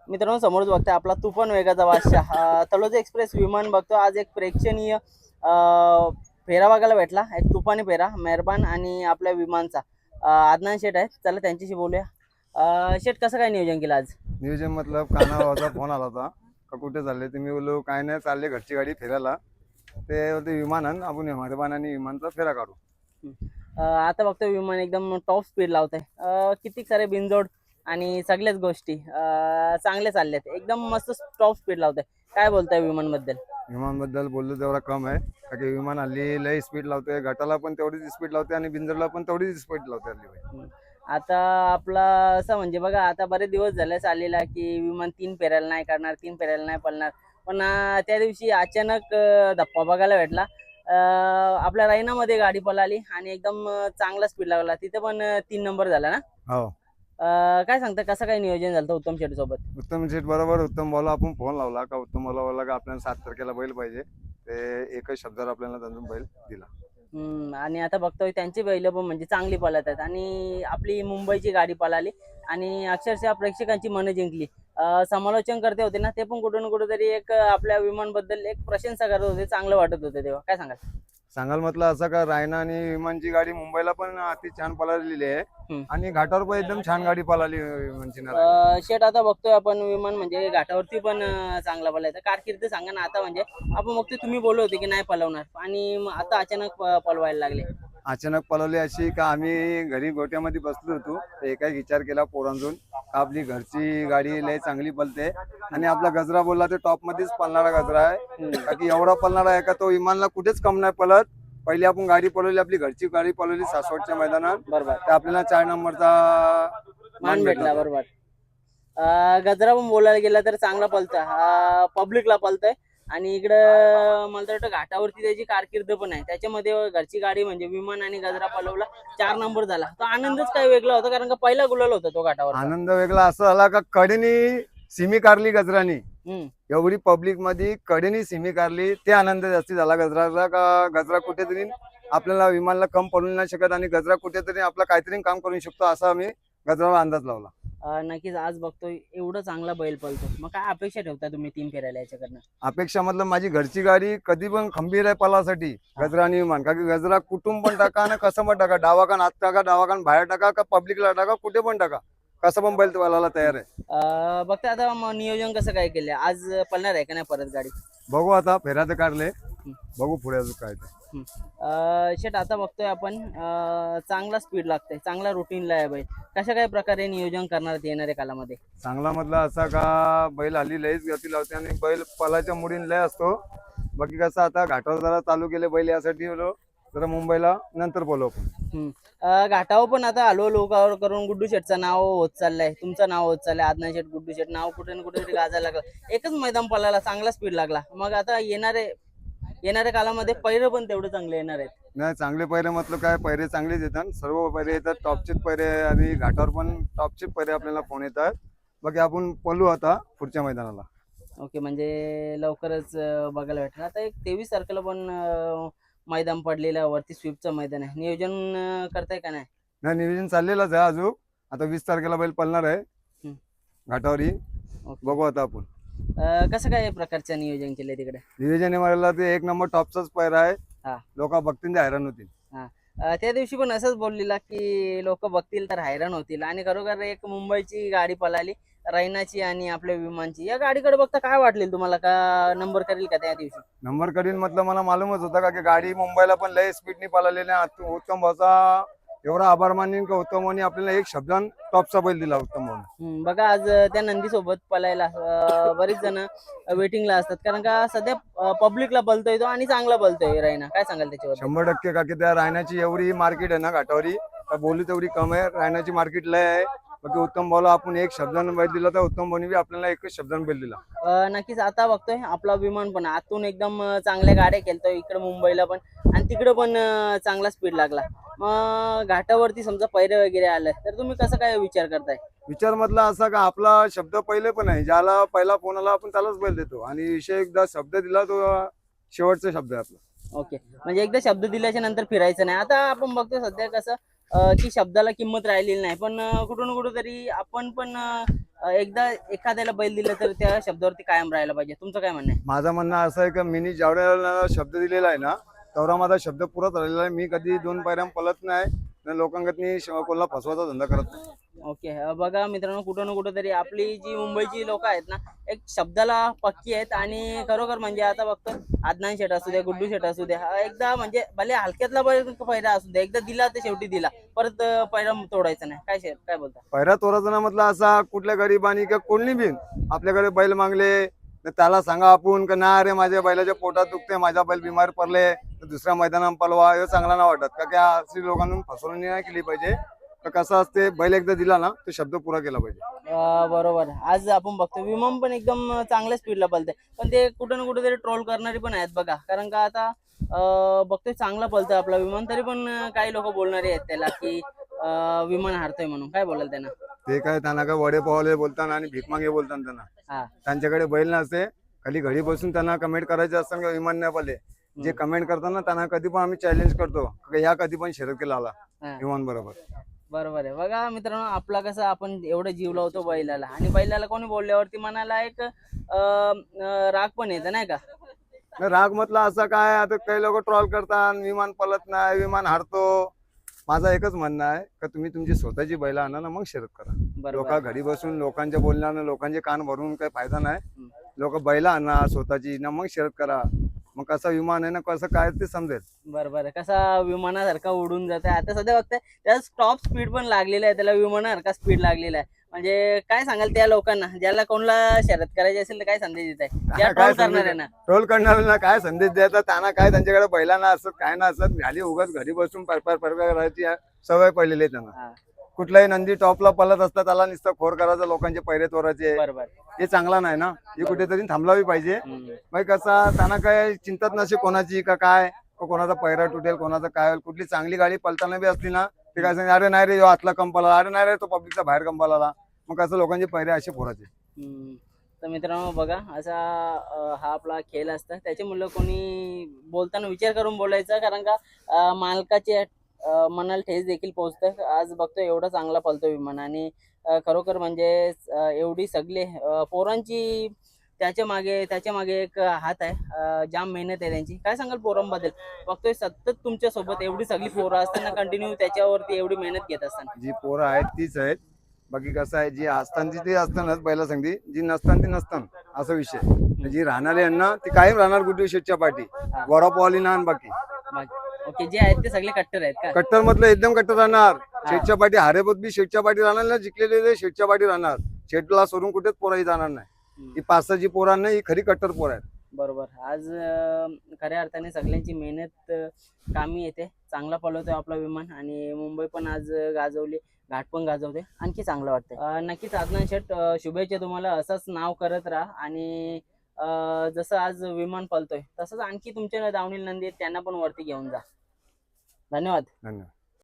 मित्रांनो समोरच बघताय आपला तुफान वेगाचा बादशाह तळोजा एक्सप्रेस विमान बघतो आज एक प्रेक्षणीय फेरा बघायला भेटला। एक तुफानी फेरा मेहरबान आणि आपल्या विमानचा आदनान शेठ आहे, चला त्यांच्याशी बोलूया। शेठ कसं काय नियोजन केलं आज? नियोजन मतलब कानाभाऊचा फोन आला होता का कुठे चालले, तर मी बोललो काय नाही चालले घरची गाडी फिरायला, ते बोलते विमानानं आपण मेहरबान आणि विमानचा फेरा काढू। आता बघतो विमान एकदम टॉप स्पीड लावतंय, किती सारे बिनजोड आणि सगळ्याच गोष्टी चांगले चाललेत, एकदम मस्त टॉप स्पीड लावतंय। काय बोलताय विमान बद्दल? विमान बद्दल बोललो तेवढा कम आहे, कारण की विमान हल्ली लई स्पीड लावतोय, गटाला पण तेवढीच स्पीड लावते आणि बिंजरला पण तेवढीच स्पीड लावते हल्ली भाई। आता आपला असं म्हणजे बघा, आता बरेच दिवस झाले चाललेला की विमान 3 फेऱ्याला नाही करणार, 3 फेऱ्याला नाही पळणार, पण त्या दिवशी अचानक धप्पा बघायला भेटला। आपल्या रायनामध्ये गाडी पळाली आणि एकदम चांगला स्पीड लागला, तिथे पण 3 नंबर झाला ना? हो, काय सांगता कसं काय नियोजन झालं उत्तम शेठ सोबत? उत्तम शेठ बरोबर उत्तम बोला, आपण फोन लावला का उत्तम बोला का आपल्याला 7 तारखेला बैल पाहिजे, ते एकच शब्दावर आपल्याला त्यांना बैल दिला। आणि आता बघतोय त्यांची बैल पण म्हणजे चांगली पळत आहेत आणि आपली मुंबईची गाडी पळाली आणि अक्षरशः प्रेक्षकांची मनं जिंकली। समालोचन करते होते ना, ते पण कुठं ना कुठं तरी एक आपल्या विमान बद्दल एक प्रशंसा करत होते, चांगलं वाटत होते तेव्हा। काय सांगाल? सांगाल म्हटलं असं का रायना आणि विमानची गाडी मुंबईला पण अति छान पळालेली आहे आणि घाटावर पण एकदम छान गाडी पळाली विमानची ना। शेट आता बघतोय आपण विमान म्हणजे घाटावरती पण चांगला पळायचा, कारकीर्द सांगा ना आता। म्हणजे आपण बघतोय तुम्ही बोलले होते की नाही पळवणार आणि आता अचानक पळवायला लागले। अचानक पळवली अशी का आम्ही घरी गोट्यामध्ये बसलो होतो, तर एकाच विचार केला पोरांतून का आपली घरची गाडी लय चांगली पळते आणि आपला गजरा बोलला ते टॉप मध्येच पळणारा गजरा आहे, का की एवढा पळणारा आहे का तो विमानला कुठेच कम नाही पळत। पहिली आपण गाडी पळवली, आपली घरची गाडी पळवली सासवडच्या मैदानात, बरोबर, तर आपल्याला 4 नंबरचा मान भेटला। बरोबर, गजरा पण बोलायला गेला तर चांगला पळतोय, पब्लिकला पळतोय आणि इकडं मला तर वाटतं घाटावरती त्याची कारकीर्द पण आहे, त्याच्यामध्ये घरची गाडी म्हणजे विमान आणि गजरा पळवला, 4 नंबर झाला, तो आनंदच काही वेगळा होता, कारण का पहिला गुलाल होता तो घाटावर। आनंद वेगळा असं झाला का कडेनी सिमी कारली गजरानी, एवढी पब्लिक मध्ये कडेनी सिमी कारली, ते आनंद जास्ती झाला गजराचा, का गजरा कुठेतरी आपल्याला विमानला कम पडू नाही शकत आणि गजरा कुठेतरी आपला काहीतरी काम करू शकतो, असा आम्ही गजराला अंदाज लावला। नक्कीच आज बघतोय एवढं चांगला बैल पळतो, मग काय अपेक्षा ठेवता तुम्ही 3 फेऱ्याला याच्याकडनं? अपेक्षा मतलब माझी घरची गाडी कधी पण खंबीर आहे पलासाठी गजरा आणि विमान, का की गजरा कुठून पण टाका ना कसं पण टाका, डावा कान आत टाका, डावा कान बाहेर टाका, का पब्लिकला टाका, कुठे पण टाका, कसं पण बैल पळायला तयार आहे। बघता आता नियोजन कसं काय केलंय, आज पळणार आहे का नाही परत गाडी? बघू आता फेऱ्या तर काढले, बघू पुढे अजून काय ते। शेट आता बघतोय आपण चांगला स्पीड लागतंय, चांगला रुटीनला आहे बैल, कशा काय प्रकारे नियोजन करणार येणाऱ्या कालामध्ये? चांगला मधला असा का बैल हल्ली लयच गती लावते आणि बैल पलाच्या मुडीन लय असतो, बाकी कसं आता घाटावर जरा चालू केले बैल यासाठी बोलो, जरा मुंबईला नंतर बोलू आपण। घाटावर पण आता हळूहळू लोकांवर करून गुड्डू शेटचं नाव होत चाललंय, तुमचं नाव होत चाललंय, आदनान शेट गुड्डू शेट नाव कुठे ना कुठेतरी गाजायला लागलं, एकच मैदान पळायला चांगला स्पीड लागला, मग आता येणाऱ्या कालामध्ये पैरे पण तेवढे चांगले येणार आहेत? नाही, चांगले पैरे म्हटलं काय, पैरे चांगलेच येतात, सर्व पैरे येतात, टॉपचेच पैरे आणि घाटावर पण टॉपचे पैरे आपल्याला फोन येतात, बाकी आपण पळू आता पुढच्या मैदानाला। ओके, म्हणजे लवकरच बघायला भेटणार। आता एक 23 तारखेला पण मैदान पडलेलं वरती स्वीपचं मैदान आहे, नियोजन करताय का नाही? नाही, नियोजन चाललेलंच आहे अजून, आता 20 तारखेला बैल पळणार आहे घाटावरही, बघू आता आपण कसं काय प्रकारचं नियोजन केलंय तिकडे? नियोजन मला ते 1 नंबर टॉपचाच पैरा आहे, हा, लोक बघतील ते हैराण होतील। त्या दिवशी पण असंच बोललेला की लोक बघतील तर हैराण होतील, आणि खरोखर एक मुंबईची गाडी पळाली, रैनाची आणि आपल्या विमानची, या गाडीकडे बघता काय वाटले तुम्हाला, का नंबर करेल का त्या दिवशी? नंबर कडील म्हटलं मला मालूमच होता, का की गाडी मुंबईला पण लय स्पीडनी पळालेली आहे, उत्तम भाऊचा एवढा आभार मानेन का उत्तम भाऊनी आपल्याला एक शब्दान टॉपचा बैल दिला उत्तम भाऊने। बघा आज त्या नंदी सोबत पळायला बरीच जण वेटिंगला असतात, कारण का सध्या पब्लिकला पळतोय तो आणि चांगला पळतोय रैना, काय सांगाल त्याच्यावर? 100% का की त्या रायनाची एवढी मार्केट आहे ना घाटावरी, बोलू तेवढी कम आहे, रायनाची मार्केट लय आहे, बाकी उत्तम भाऊला आपण एक शब्दानं बैल दिला, तर उत्तम भाऊनी बी आपल्याला एकच शब्दानं बैल दिला। नक्कीच आता बघतोय आपला विमान पण आतून एकदम चांगल्या गाड्या खेळतोय, इकडे मुंबईला पण आणि तिकडे पण चांगला स्पीड लागला, मग घाटावरती समजा पैरे वगैरे आलं तर तुम्ही कसं काय विचार करताय? विचार मधला असा का आपला शब्द पहिले पण आहे, ज्याला पहिला फोन आला आपण त्यालाच बैल देतो, आणि विषय एकदा शब्द दिला तो शेवटचा शब्द आहे आपला। ओके, म्हणजे एकदा शब्द दिल्याच्या नंतर फिरायचं नाही। आता आपण बघतो सध्या कसं की शब्दाला किंमत राहिलेली नाही, पण कुठून कुठं तरी आपण पण एकदा एखाद्याला बैल दिलं तर त्या शब्दावरती कायम राहायला पाहिजे. तुमचं काय म्हणणं आहे? माझं म्हणणं असं आहे की मी जेवढ्या शब्द दिलेला आहे ना तेवढा माझा शब्द पुराच राहिलेला आहे. मी कधी 2 पायऱ्यां पळत नाही न लोकांकडनी कोणाला फसवायचा धंदा करत नाही. ओके. बघा मित्रांनो, कुठं ना कुठं तरी आपली जी मुंबईची लोक आहेत ना, एक शब्दाला पक्की आहेत आणि खरोखर म्हणजे आता बघतो आदनान शेट असू द्या, गुड्डू शेट असू द्या, एकदा म्हणजे भले हलक्यातला पहिला असू द्या, एकदा दिला तर शेवटी दिला, परत पहिला तोडायचा नाही. काय शेट काय बोलता? पहिला तोराचा ना म्हटलं असा कुठल्या गरीबानी किंवा कोणी बिन आपल्याकडे बैल मागले तर त्याला सांगा आपण का ना अरे माझ्या बैलाच्या पोटात दुखते, माझा बैल बिमार पडले तर दुसऱ्या मैदानात पळवा, हे चांगला नाही वाटत. का त्या अशी लोकांना फसवणूक नाही केली पाहिजे. तर कसं असते बैल एकदा दिला ना तो शब्द पुरा केला पाहिजे. बरोबर. आज आपण बघतो विमान पण एकदम चांगल्या स्पीडला पळते, पण ते कुठं ना कुठं तरी ट्रोल करणारी पण आहेत बघा. कारण का आता बघतोय चांगला पळतोय आपला विमान, तरी पण काही लोक बोलणारे आहेत त्याला की विमान हारतोय म्हणून. काय बोलाल त्यांना? ते काय त्यांना काय वडे पावले बोलतात आणि भीक मागे बोलतात त्यांना. हा. त्यांच्याकडे बैल नसते, खाली घडी बसून त्यांना कमेंट करायचे असतात का विमान नाही पडले. जे कमेंट करतात ना त्यांना कधी पण आम्ही चॅलेंज करतो का या कधी पण शर्यतीला आला विमान बरोबर. बरोबर आहे. बघा मित्रांनो, आपला कसं आपण एवढं जीव लावतो बैलाला, आणि बैलाला कोणी बोलल्यावरती मनाला एक राग पण येतं नाही का? राग म्हटलं असं काय, आता काही लोक ट्रॉल करतात विमान पलत नाही, विमान हारतो. माझं एकच म्हणणं आहे का तुम्ही तुमची स्वतःची बैल आणा ना, मग शर्यत करा. लोक बरोबर. घडी बसून लोकांच्या बोलण्यानं लोकांचे कान भरून काही फायदा नाही. हम्म. लोक बैला आणा स्वतःची ना, मग शर्यत करा. मग कसं विमान आहे ना कसं काय ते समजेल. बरोबर आहे. कसा विमानासारखा उडून जात आहे. आता सध्या बघताय त्याला टॉप स्पीड पण लागलेला आहे, त्याला विमानासारखा स्पीड लागलेला आहे. म्हणजे काय सांगाल त्या लोकांना ज्याला कोणाला शर्यत करायची असेल तर काय संदेश देत आहे? त्या काय ट्रोल करणार आहे ना. ट्रोल करणाऱ्यांना काय संदेश द्यायचा, त्यांना काय त्यांच्याकडे बैलांना असत काय ना असत, खाली उगाच घरी बसून करायची सवय पडलेली आहे त्यांना. हा. कुठलाही नंदी टॉपला पळत असतात त्याला नुसतं खोर करायचं, लोकांचे पैरे तोराचे, बरोबर. हे चांगला नाही ना. हे कुठेतरी थांबलावी पाहिजे. हम्म. मग कसा त्यांना काय चिंताच नसे कोणाची का काय, कोणाचा पैरा तुटेल, कोणाचा काय होईल. कुठली चांगली गाडी पलताना बी असली ना ते काय सांग, अरे नाही रे आतला कंपाला, अरे नाही रे तो पब्लिकचा बाहेर कंपाला. मग कसं लोकांचे पैरे असे फोराचे. तर मित्रांनो बघा, असा हा आपला खेळ असता, त्याच्यामुळे कोणी बोलताना विचार करून बोलायचा. कारण का मालकाचे मनाला ठेच देखील पोहोचतं. आज बघतो एवढा चांगला पळतो विमान, आणि खरोखर म्हणजे एवढी सगळे पोरांची त्याच्या मागे एक हात आहे. जाम मेहनत आहे त्यांची. काय सांगाल पोरांबद्दल? बघतोय सतत तुमच्या सोबत एवढी सगळी पोरं असताना कंटिन्यू त्याच्यावरती एवढी मेहनत घेत असताना. जी पोरं आहेत तीच आहेत. बाकी कसं आहे, जी असताना ती असतानाच पहिला सांगते, जी नसताना ती नसताना असा विषय. जी राहणारे आहेत ना ती कायम राहणार गुड्डू शेटच्या पाठी, वडापावली ना. बाकी ओके, जे आहेत ते सगळे कट्टर आहेत का? कट्टर म्हटलं एकदम कट्टर राहणार. शेटच्या पाठी हारेबत बी शेटच्या पाठी राहणार ना, जिंकलेले शेटच्या पाठी राहणार. शेटला सोडून कुठेच पोराही जाणार नाही. ही 5-6 जी पोरं नाही, ही खरी कट्टर पोर आहेत. बरोबर. आज खऱ्या अर्थाने सगळ्यांची मेहनत कामी येते. चांगला पळवतोय आपला विमान, आणि मुंबई पण आज गाजवली, घाट पण गाजवते, आणखी चांगलं वाटतंय. नक्कीच आदनान शेट, शुभेच्छा तुम्हाला. असंच नाव करत राहा, आणि जसं आज विमान पळतोय तसंच आणखी तुमच्या दावणील नंदी आहेत त्यांना पण वरती घेऊन जा. धन्यवाद. धन्यवाद.